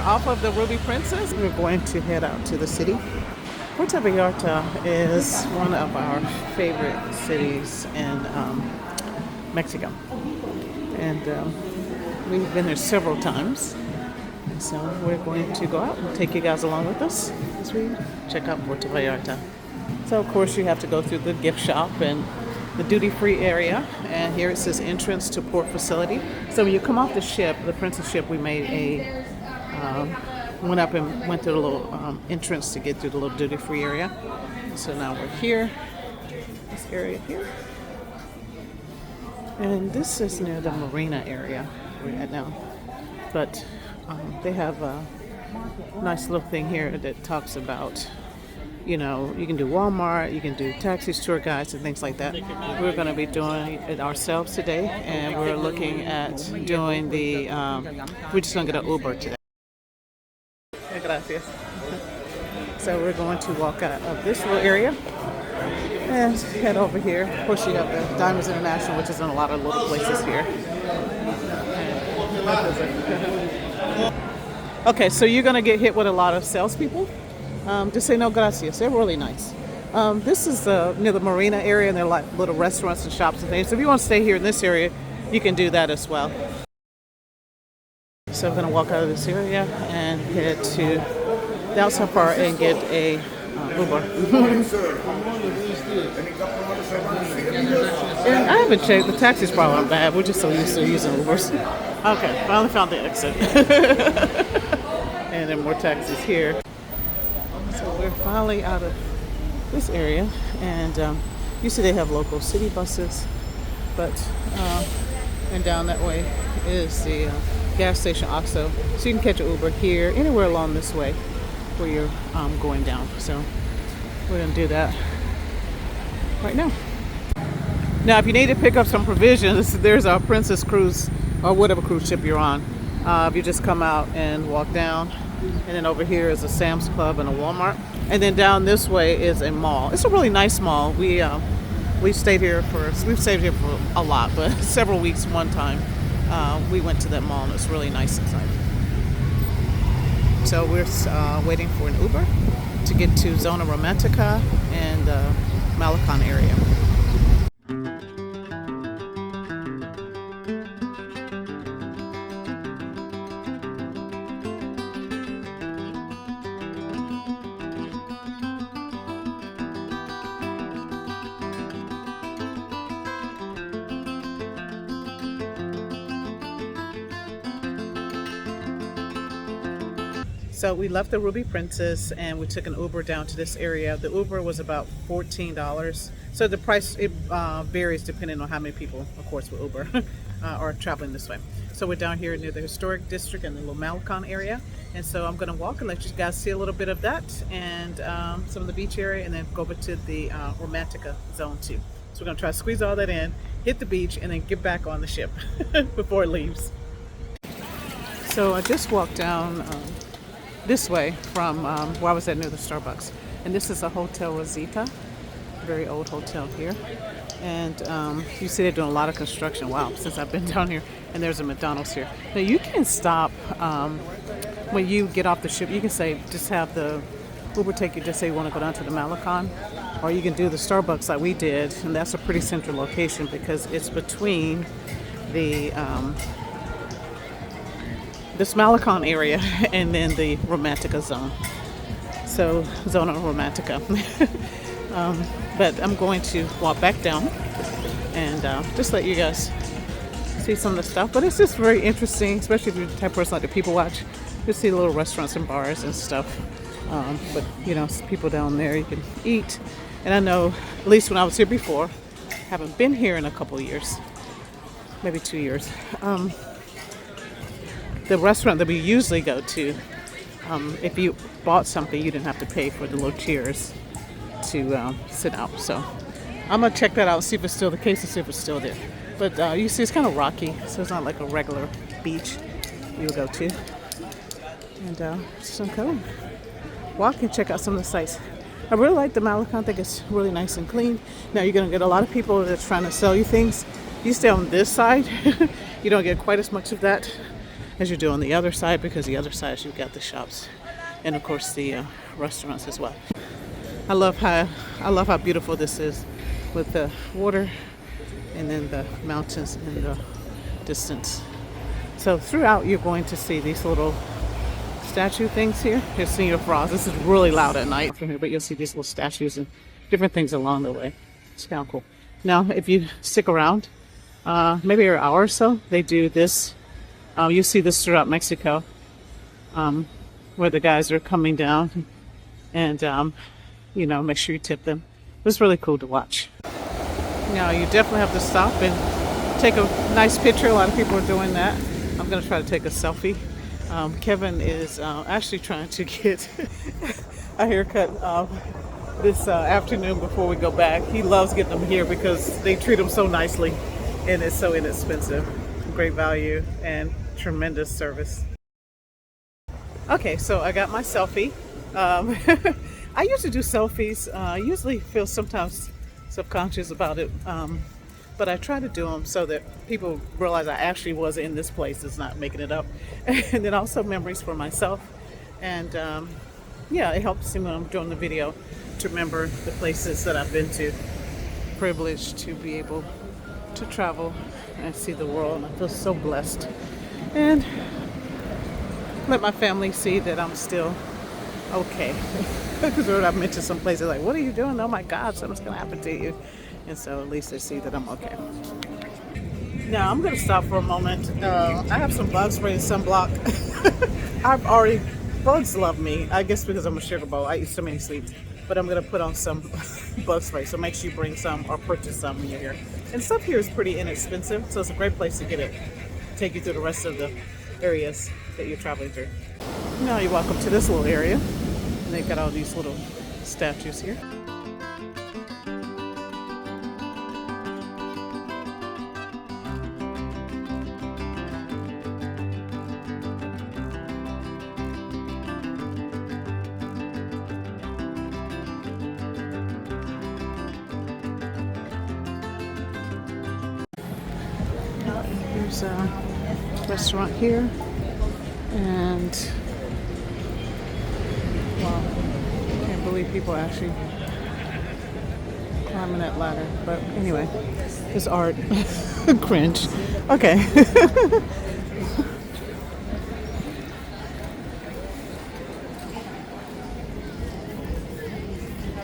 we're off of the Ruby Princess. We're going to head out to the city. Puerto Vallarta is one of our favorite cities in Mexico. And we've been there several times. And so we're going to go out and take you guys along with us as we check out Puerto Vallarta. So of course you have to go through the gift shop and the duty-free area, and here it says entrance to port facility. So when you come off the ship, the Princess ship, we made a went up and went through the little entrance to get through the little duty-free area. So now we're here, this area here, and this is near the marina area we're at now. But they have a nice little thing here that talks about, you know, you can do Walmart, you can do taxis, tour guides, and things like that. We're going to be doing it ourselves today, and we're looking at doing the, we're just going to get an Uber today. Gracias. So we're going to walk out of this little area and head over here. Of course, you have the Diamonds International, which is in a lot of little places here. Okay, so you're going to get hit with a lot of salespeople. Just say no gracias. They're really nice. This is near the marina area, and there are like little restaurants and shops and things. So if you want to stay here in this area, you can do that as well. So we're going to walk out of this area and head to the outside part and get a Uber. And I haven't checked. The taxis probably aren't bad. We're just so used to using Ubers. Okay, finally found the exit. And then more taxis here. So we're finally out of this area, and you see they have local city buses, but and down that way is the gas station OXXO, so you can catch an Uber here, anywhere along this way where you're going down. So we're going to do that right now. Now, if you need to pick up some provisions, there's our Princess Cruise, or whatever cruise ship you're on. If you just come out and walk down, and then over here is a Sam's Club and a Walmart, and then down this way is a mall. It's a really nice mall. We've stayed here for a lot, but several weeks. One time we went to that mall, and it's really nice inside. So we're waiting for an Uber to get to Zona Romantica and Malecon area. So we left the Ruby Princess and we took an Uber down to this area. The Uber was about $14. So the price, it varies depending on how many people, of course, will Uber are traveling this way. So we're down here near the historic district and the little Malecon area. And so I'm gonna walk and let you guys see a little bit of that and some of the beach area, and then go over to the Romantica zone too. So we're gonna try to squeeze all that in, hit the beach, and then get back on the ship before it leaves. So I just walked down this way from where I was at near the Starbucks, and this is a Hotel Rosita, very old hotel here, and you see they're doing a lot of construction. Wow, since I've been down here. And there's a McDonald's here. Now you can stop when you get off the ship. You can say, just have the Uber take you, just say you want to go down to the Malecon, or you can do the Starbucks like we did, and that's a pretty central location because it's between the this Malecon area and then the Romantica zone. So Zona Romantica. But I'm going to walk back down and just let you guys see some of the stuff. But it's just very interesting, especially if you're the type of person like to people watch. You see little restaurants and bars and stuff. But you know, people down there you can eat. And I know, at least when I was here before, haven't been here in a couple of years, maybe 2 years. The restaurant that we usually go to, if you bought something, you didn't have to pay for the little chairs to sit out. So I'm gonna check that out, see if it's still the case, and see if it's still there. But you see, it's kind of rocky, so it's not like a regular beach you would go to. And just gonna go walk and check out some of the sites. I really like the Malecon. I think it's really nice and clean. Now you're gonna get a lot of people that's trying to sell you things. You stay on this side, you don't get quite as much of that. as you do on the other side, because the other side you've got the shops and of course the restaurants as well. I love how beautiful this is with the water and then the mountains in the distance. So throughout you're going to see these little statue things here. Here's Senior Frost. This is really loud at night from here, but you'll see these little statues and different things along the way. It's kind of cool. Now, if you stick around, maybe an hour or so, they do this. You see this throughout Mexico, where the guys are coming down and, you know, make sure you tip them. It's really cool to watch. Now, you definitely have to stop and take a nice picture. A lot of people are doing that. I'm going to try to take a selfie. Kevin is actually trying to get a haircut this afternoon before we go back. He loves getting them here because they treat him so nicely and it's so inexpensive. Great value and tremendous service. Okay, so I got my selfie. I usually do selfies. I usually feel sometimes subconscious about it. But I try to do them so that people realize I actually was in this place. It's not making it up. And then also memories for myself. And yeah, it helps me when I'm doing the video to remember the places that I've been to. Privileged to be able to travel and see the world. And I feel so blessed. And let my family see that I'm still okay. Because I've mentioned some places like, what are you doing? Oh my God, something's going to happen to you. And so at least they see that I'm okay. Now I'm going to stop for a moment. I have some bug spray and sunblock. Bugs love me. I guess because I'm a sugar bowl. I eat so many sweets. But I'm going to put on some bug spray. So make sure you bring some or purchase some when you're here. And stuff here is pretty inexpensive. So it's a great place to get it. Take you through the rest of the areas that you're traveling through. Now you walk up to this little area. And they've got all these little statues here. There's a restaurant here, and wow, I can't believe people are actually climbing that ladder. But anyway, it's art. Cringe. Okay.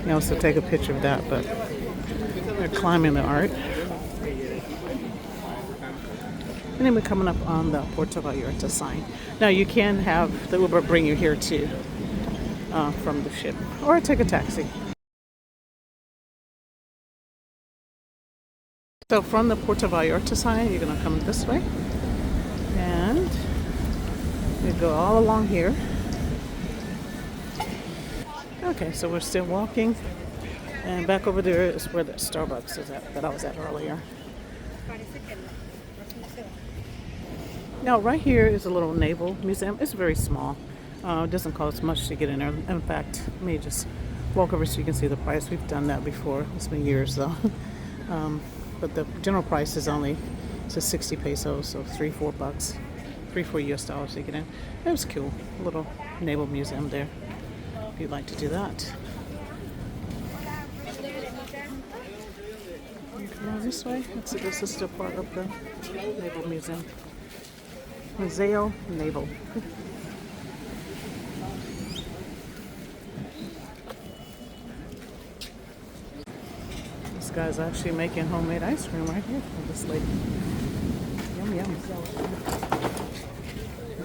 You also take a picture of that, but they're climbing the art. And then we're coming up on the Puerto Vallarta sign. Now you can have the Uber bring you here too, from the ship, or take a taxi. So from the Puerto Vallarta sign, you're gonna come this way, and you go all along here. Okay, so we're still walking, and back over there is where the Starbucks is at, that I was at earlier. Now, right here is a little naval museum. It's very small. It doesn't cost much to get in there. In fact, let me just walk over so you can see the price. We've done that before. It's been years though. But the general price is only to 60 pesos, so $3-4, $3-4 US dollars to get in. It was cool. A little naval museum there, if you'd like to do that. You come on this way. Let's see, this is still part of the naval museum. Museo Naval. This guy's actually making homemade ice cream right here for this lady. Yum, yum.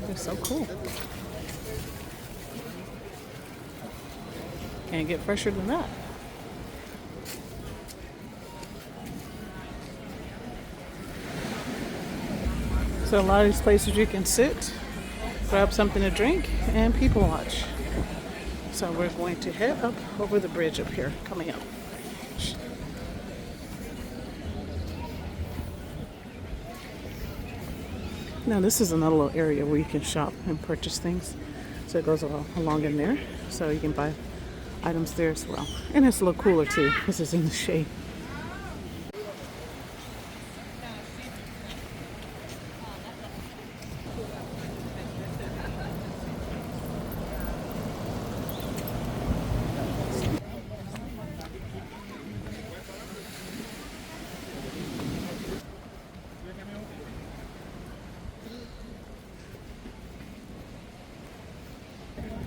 They're so cool. Can't get fresher than that. So a lot of these places you can sit, grab something to drink, and people watch. So we're going to head up over the bridge up here, coming up. Now this is another little area where you can shop and purchase things. So it goes along in there, so you can buy items there as well. And it's a little cooler too, because it's in the shade.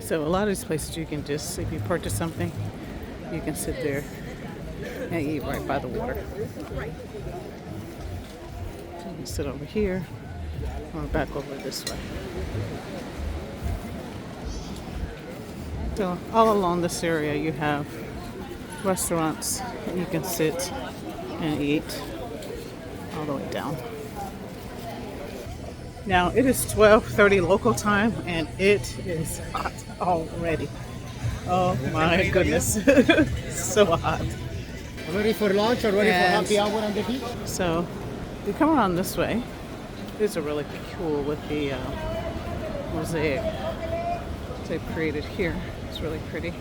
So a lot of these places you can just, if you purchase something, you can sit there and eat right by the water. So you can sit over here or back over this way. So all along this area you have restaurants and you can sit and eat all the way down. Now it is 12:30 local time and it is hot already. Oh my goodness. So hot. Ready for lunch or ready for happy hour on the beach? So you come around this way. These are really cool with the mosaic they've created here. It's really pretty.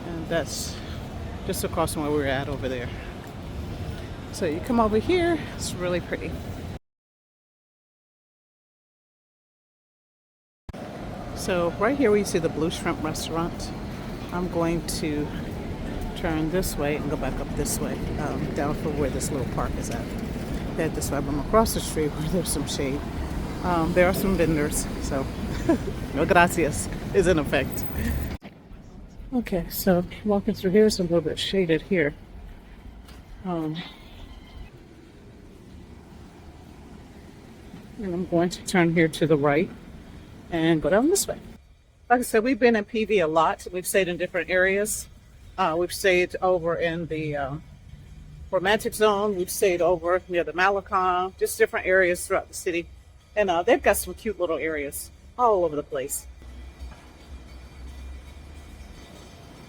And that's just across from where we're at over there. So you come over here, it's really pretty. So right here where you see the Blue Shrimp restaurant, I'm going to turn this way and go back up this way, down for where this little park is at. Head this way. I'm across the street where there's some shade. There are some vendors, so no gracias is in effect. Okay, so walking through here, it's a little bit shaded here. And I'm going to turn here to the right and go down this way. Like I said, we've been in PV a lot. We've stayed in different areas. We've stayed over in the Romantic Zone. We've stayed over near the Malecon, just different areas throughout the city. And they've got some cute little areas all over the place.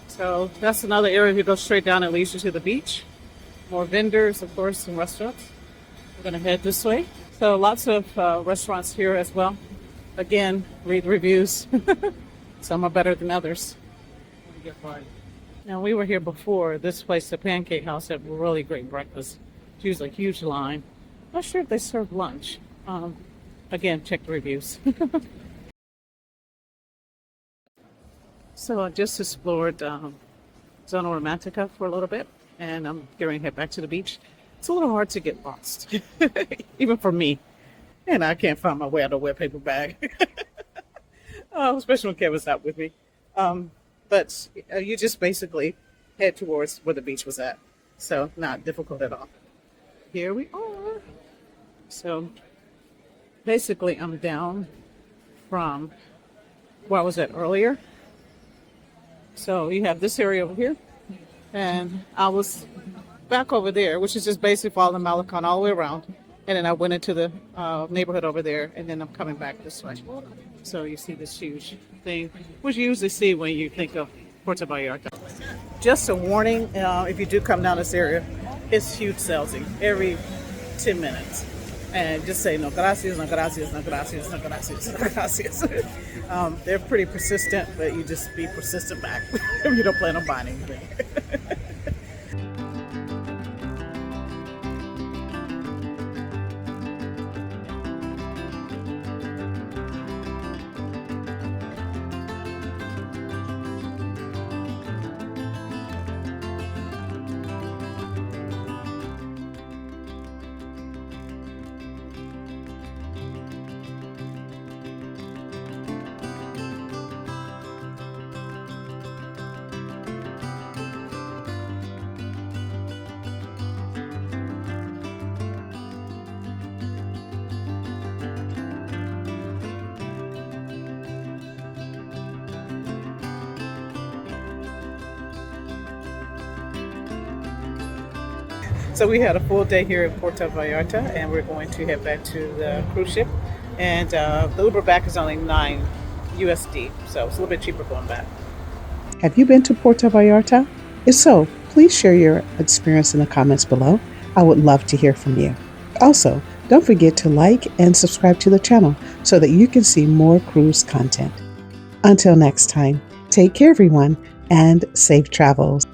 So that's another area. If you go straight down, it leads you to the beach. More vendors, of course, and restaurants. We're going to head this way. So lots of restaurants here as well. Again, read the reviews. Some are better than others. Now, we were here before. This place, the Pancake House, had really great breakfast. It was a huge line. Not sure if they serve lunch. Again, check the reviews. So I just explored Zona Romantica for a little bit, and I'm getting to head back to the beach. It's a little hard to get lost, even for me. And I can't find my way out of a wet paper bag. Especially when Kevin's not with me. But you just basically head towards where the beach was at. So not difficult at all. Here we are. So basically I'm down from where I was at earlier. So you have this area over here. And I was back over there, which is just basically following Malecon all the way around. And then I went into the neighborhood over there, and then I'm coming back this way. So you see this huge thing, which you usually see when you think of Puerto Vallarta. Just a warning, if you do come down this area, it's huge salesing every 10 minutes. And just say, no gracias, no gracias, no gracias, no gracias, no gracias. They're pretty persistent, but you just be persistent back if you don't plan on buying anything. So we had a full day here in Puerto Vallarta, and we're going to head back to the cruise ship. And the Uber back is only $9 USD, so it's a little bit cheaper going back. Have you been to Puerto Vallarta? If so, please share your experience in the comments below. I would love to hear from you. Also, don't forget to like and subscribe to the channel so that you can see more cruise content. Until next time, take care everyone, and safe travels.